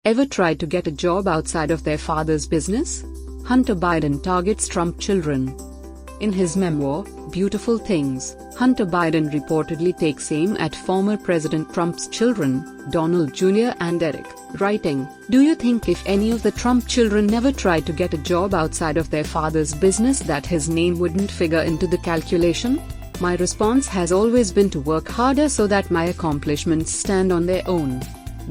ever tried to get a job outside of their father's business? Hunter Biden targets Trump children. In his memoir, Beautiful Things, Hunter Biden reportedly takes aim at former President Trump's children, Donald Jr. and Eric, writing, "Do you think if any of the Trump children never tried to get a job outside of their father's business that his name wouldn't figure into the calculation? My response has always been to work harder so that my accomplishments stand on their own."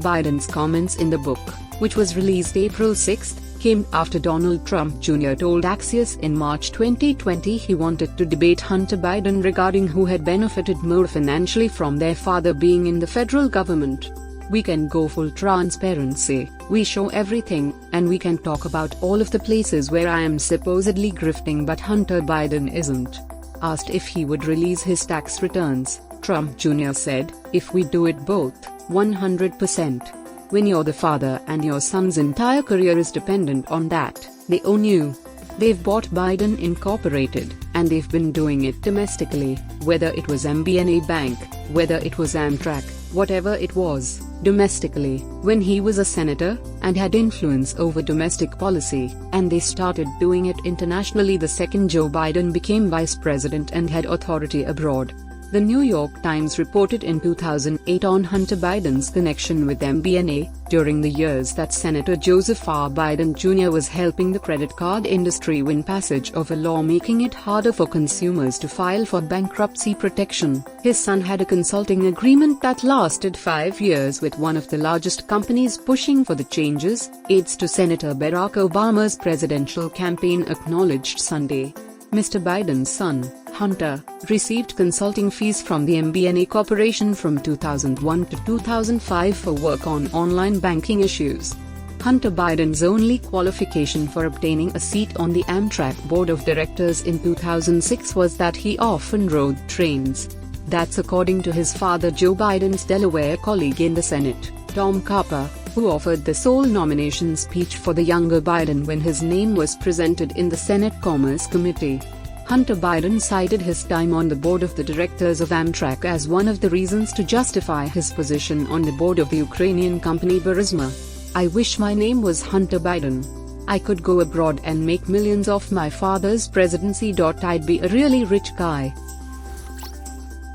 Biden's comments in the book, which was released April 6, came after Donald Trump Jr. told Axios in March 2020 he wanted to debate Hunter Biden regarding who had benefited more financially from their father being in the federal government. "We can go full transparency, we show everything, and we can talk about all of the places where I am supposedly grifting, but Hunter Biden isn't." Asked if he would release his tax returns, Trump Jr. said, "If we do it both, 100%. When you're the father and your son's entire career is dependent on that, they own you." They've bought Biden Incorporated, and they've been doing it domestically, whether it was MBNA Bank, whether it was Amtrak, whatever it was, domestically, when he was a senator, and had influence over domestic policy, and they started doing it internationally the second Joe Biden became vice president and had authority abroad. The New York Times reported in 2008 on Hunter Biden's connection with MBNA, during the years that Senator Joseph R. Biden Jr. was helping the credit card industry win passage of a law making it harder for consumers to file for bankruptcy protection. His son had a consulting agreement that lasted 5 years with one of the largest companies pushing for the changes, aides to Senator Barack Obama's presidential campaign acknowledged Sunday. Mr. Biden's son, Hunter, received consulting fees from the MBNA Corporation from 2001 to 2005 for work on online banking issues. Hunter Biden's only qualification for obtaining a seat on the Amtrak board of directors in 2006 was that he often rode trains. That's according to his father Joe Biden's Delaware colleague in the Senate, Tom Carper, who offered the sole nomination speech for the younger Biden when his name was presented in the Senate Commerce Committee. Hunter Biden cited his time on the board of the directors of Amtrak as one of the reasons to justify his position on the board of the Ukrainian company Burisma. "I wish my name was Hunter Biden. I could go abroad and make millions off my father's presidency. I'd be a really rich guy."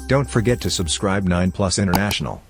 Don't forget to subscribe 9plus International.